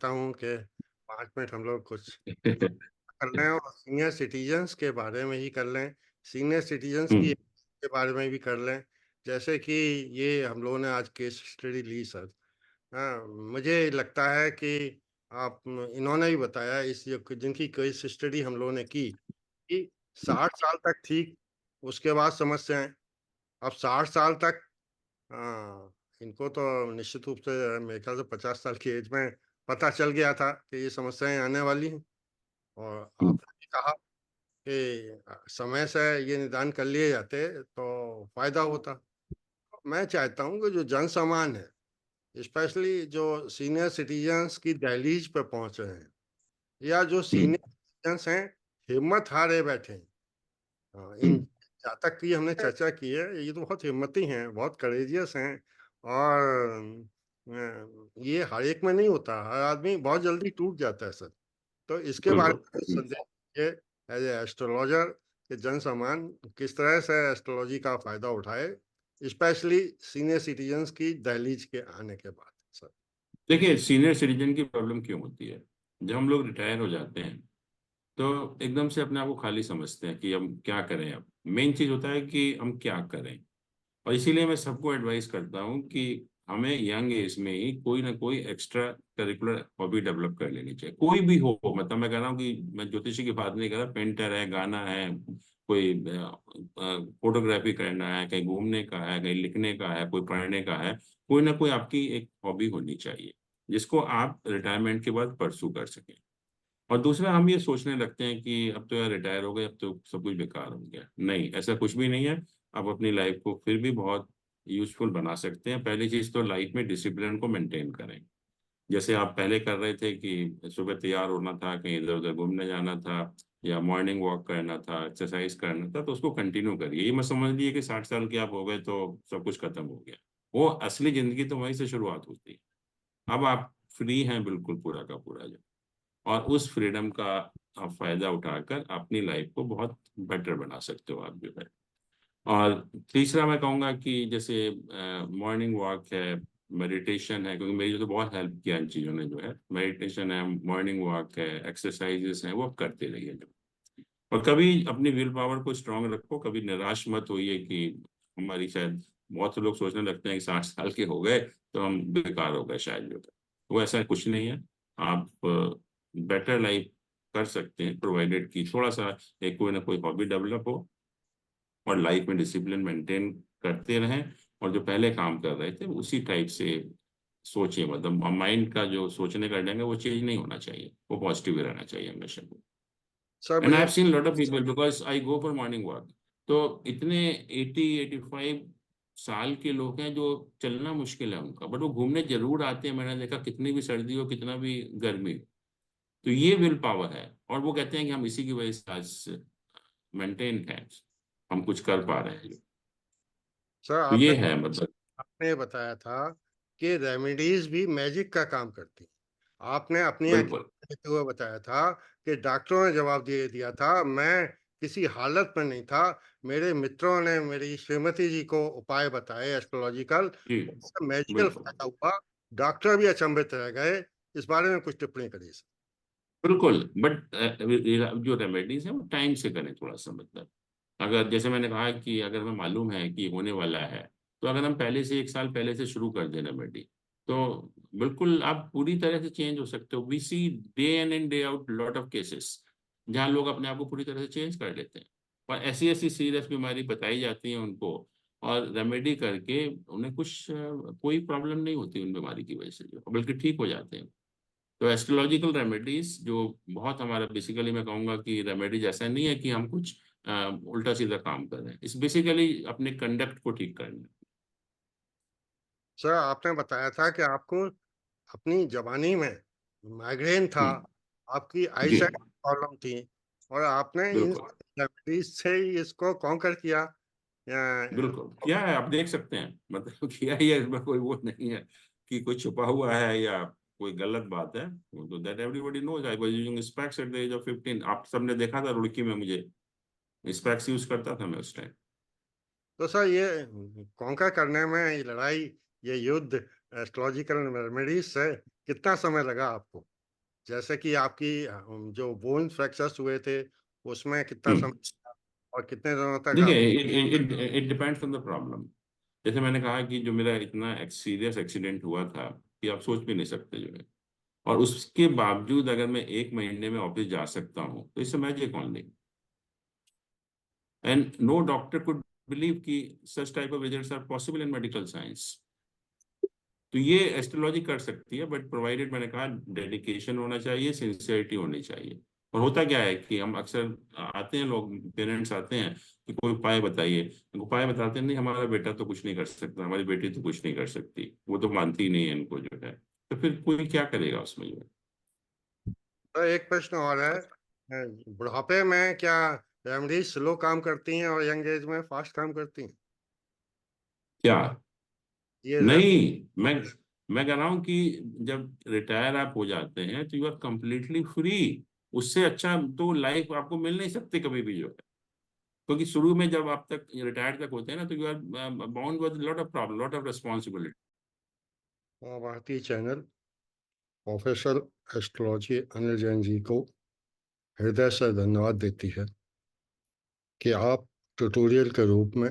चाहता हूँ कि 5 मिनट हम लोग कुछ कर लें और सीनियर सिटीजन्स के बारे में ही कर लें, सीनियर सिटीजन्स की हम्म। के बारे में भी कर लें। जैसे कि ये हम लोगों ने आज केस स्टडी ली सर। हाँ, मुझे लगता है कि आप इन्होंने भी बताया इस जो जिनकी केस स्टडी हम लोगों ने की, कि 60 साल तक ठीक, उसके बाद समस्याएँ। अब 60 साल तक इनको तो निश्चित रूप से मेरे ख्याल से 50 साल की एज में पता चल गया था कि ये समस्याएँ आने वाली हैं और हम्म। आपने भी कहा कि समय से ये निदान कर लिए जाते तो फ़ायदा होता। मैं चाहता हूँ कि जो जन-सामान्य है, स्पेशली जो सीनियर सिटीज़न्स की दहलीज पे पहुँचे हैं या जो हम्म। सीनियर सिटीज़न्स हैं, हिम्मत हारे बैठे हैं। इन हम्म। जहाँ तक की हमने चर्चा की है, ये तो बहुत हिम्मती हैं, बहुत करेजियस हैं और ये हर एक में नहीं होता, हर आदमी बहुत जल्दी टूट जाता है सर। तो इसके बारे बिल्कुल। में कुछ संदेश दीजिए एज़ ए एस्ट्रोलॉजर कि जन-सामान्य किस तरह से एस्ट्रोलॉजी का फ़ायदा उठाए, स्पेशली सीनियर सिटीज़न्स की दहलीज के आने के बाद? सर। देखिए, सीनियर सिटीजन की प्रॉब्लम क्यों होती है? जब हम लोग रिटायर हो जाते हैं तो एकदम से अपने आप को खाली समझते हैं कि हम क्या करें अब। मेन चीज होता है कि हम क्या करें। और इसीलिए मैं सबको एडवाइस करता हूँ कि हमें यंग एज में ही कोई ना कोई एक्स्ट्रा करिकुलर हॉबी डेवलप कर लेनी चाहिए, कोई भी हो। मतलब मैं कह रहा हूँ कि मैं ज्योतिषी की बात नहीं कर रहा, पेंटर है, गाना है, कोई फोटोग्राफी करना है, कहीं घूमने का है, कहीं लिखने का है, कोई पढ़ने का है। कोई ना कोई आपकी एक हॉबी होनी चाहिए जिसको आप रिटायरमेंट के बाद परसू कर सकें। और दूसरा, हम ये सोचने लगते हैं कि अब तो यार रिटायर हो गए, अब तो सब कुछ बेकार हो गया। नहीं, ऐसा कुछ भी नहीं है। आप अपनी लाइफ को फिर भी बहुत यूजफुल बना सकते हैं। पहली चीज तो लाइफ में डिसिप्लिन को मेंटेन करें। जैसे आप पहले कर रहे थे कि सुबह तैयार होना था, कहीं इधर उधर घूमने जाना था, या मॉर्निंग वॉक करना था, एक्सरसाइज करना था, तो उसको कंटिन्यू करिए। ये मत समझ लीजिए कि 60 साल के आप हो गए तो सब कुछ खत्म हो गया। वो असली जिंदगी तो वहीं से शुरुआत होती है। अब आप फ्री हैं बिल्कुल पूरा का पूरा, और उस फ्रीडम का आप फायदा उठाकर अपनी लाइफ को बहुत बेटर बना सकते हो आप जो है। और तीसरा मैं कहूँगा कि जैसे मॉर्निंग वॉक है, मेडिटेशन है, क्योंकि मेरी तो बहुत हेल्प किया इन चीज़ों ने जो है। मेडिटेशन है, मॉर्निंग वॉक है, एक्सरसाइजेस हैं, वो आप करते रहिए जो। और कभी अपनी विल पावर को स्ट्रांग रखो, कभी निराश मत होइए कि हमारी शायद, बहुत से लोग सोचने लगते हैं कि 60 साल के हो गए तो हम बेकार हो गए शायद जो है। वो ऐसा कुछ नहीं है। आप बेटर लाइफ कर सकते हैं, प्रोवाइडेड कि थोड़ा सा एक कोई ना कोई हॉबी डेवलप हो और लाइफ में डिसिप्लिन मेंटेन करते रहें। और जो पहले काम कर रहे थे उसी टाइप से सोचिए। मतलब माइंड का जो सोचने का ढंग है वो चेंज नहीं होना चाहिए, वो पॉजिटिव ही रहना चाहिए हमेशा। सर एंड आई मुझे have seen lot of people because I go for morning walk. तो इतने 80-85 साल के लोग हैं जो चलना मुश्किल है उनका, बट वो घूमने जरूर आते हैं। मैंने देखा, कितनी भी सर्दी हो, कितना भी गर्मी हो। तो ये विल पावर है, और वो कहते हैं कि हम इसी की वजह से आज मेंटेन है, हम कुछ कर पा रहे हैं। सर तो आपने ये है मतलब। आपने बताया था कि रेमेडीज भी मैजिक का काम करती हैं। आपने अपनी आंखें बिल्कुल। देखते हुए बताया था कि डॉक्टरों ने जवाब दे दिया था, मैं किसी हालत में नहीं था, मेरे मित्रों ने मेरी श्रीमती जी को उपाय बताए एस्ट्रोलॉजिकल, जी। उससे मैजिकल बिल्कुल। फायदा हुआ। डॉक्टर भी अचंभित रह गए। इस बारे में कुछ टिप्पणी करिए सर। बिल्कुल, बट जो रेमेडीज है वो टाइम से करें थोड़ा सा। मतलब अगर जैसे मैंने कहा कि अगर हमें मालूम है कि होने वाला है, तो अगर हम पहले से 1 साल पहले से शुरू कर दें रेमेडी, तो बिल्कुल आप पूरी तरह से चेंज हो सकते हो। We see day in and day out lot of cases जहाँ लोग अपने आप को पूरी तरह से चेंज कर लेते हैं, और ऐसी ऐसी सीरियस बीमारी बताई जाती है उनको, और रेमेडी करके उन्हें कुछ कोई प्रॉब्लम नहीं होती उन बीमारी की वजह से, जो बल्कि ठीक हो जाते हैं। तो एस्ट्रोलॉजिकल रेमेडीज जो बहुत हमारा, बेसिकली मैं कहूँगा कि रेमेडीज ऐसा नहीं है कि हम कुछ उल्टा सीधा काम कर रहे हैं। इस बेसिकली अपने कंडक्ट को ठीक करना सर आपने बताया था कि आपको अपनी जवानी में माइग्रेन था, है। आपकी जी। आईसाइट प्रॉब्लम थी और आपने इन बिल्कुल। रेमेडीज से ही इसको कॉन्कर किया। बिल्कुल किया है, आप देख सकते हैं। मतलब किया ही है, इसमें कोई वो नहीं है कि कोई छुपा हुआ है या कोई गलत बात है। वो तो that everybody knows. I was using specs at the age of 15। आप सबने देखा था रुड़की में मुझे स्पेक्स यूज करता था मैं उस टाइम। तो सर ये कॉन्कर करने में ये लड़ाई, ये युद्ध एस्ट्रोलॉजिकल रेमेडीज से कितना समय लगा आपको? जैसे कि आपकी जो बोन फ्रैक्चर्स हुए थे, उसमें कितना समय लगा और कितने दिनों तक आप देखिए, it depends on the problem. जैसे मैंने कहा कि जो मेरा इतना सीरियस एक्सीडेंट हुआ था कि आप सोच भी नहीं सकते जो है, और उसके बावजूद अगर मैं 1 महीने में ऑफिस जा सकता हूँ तो इससे magic only, and no doctor could believe कि such type of results are possible in medical science. तो ये एस्ट्रोलॉजी कर सकती है, बट प्रोवाइडेड, मैंने कहा, डेडिकेशन होना चाहिए, सिंसियरिटी होनी चाहिए। और होता क्या है कि हम अक्सर आते हैं, लोग, पेरेंट्स आते हैं कि कोई उपाय बताइए, उपाय बताते हैं, नहीं हमारा बेटा तो कुछ नहीं कर सकता, हमारी बेटी तो कुछ नहीं कर सकती, वो तो मानती ही नहीं है इनको जो है। तो फिर कोई क्या करेगा उसमें जो है। तो एक प्रश्न और है, बुढ़ापे में क्या रेमडीज स्लो काम करती हैं और यंग एज में फास्ट काम करती हैं? क्या? ये नहीं, मैं कह रहा हूँ कि जब रिटायर आप हो जाते हैं तो यू आर कंप्लीटली फ्री। उससे अच्छा तो लाइफ आपको मिल नहीं सकती कभी भी जो है। क्योंकि शुरू में जब आप तक रिटायर्ड तक होते हैं ना, तो you are bound with lot of problem, lot of responsibility. भारतीय channel professor astrology Anil Jain ji को हृदय से धन्यवाद देती है कि आप ट्यूटोरियल के रूप में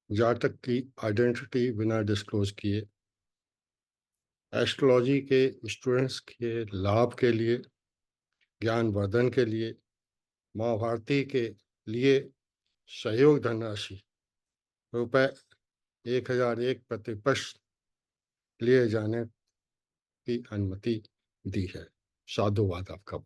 जातक की आइडेंटिटी बिना डिस्क्लोज किए एस्ट्रोलॉजी के स्टूडेंट्स के लाभ के लिए, ज्ञानवर्धन के लिए, माँ भारती के लिए सहयोग धनराशि रुपए 1001 प्रतिपक्ष लिए जाने की अनुमति दी है। साधुवाद आपका।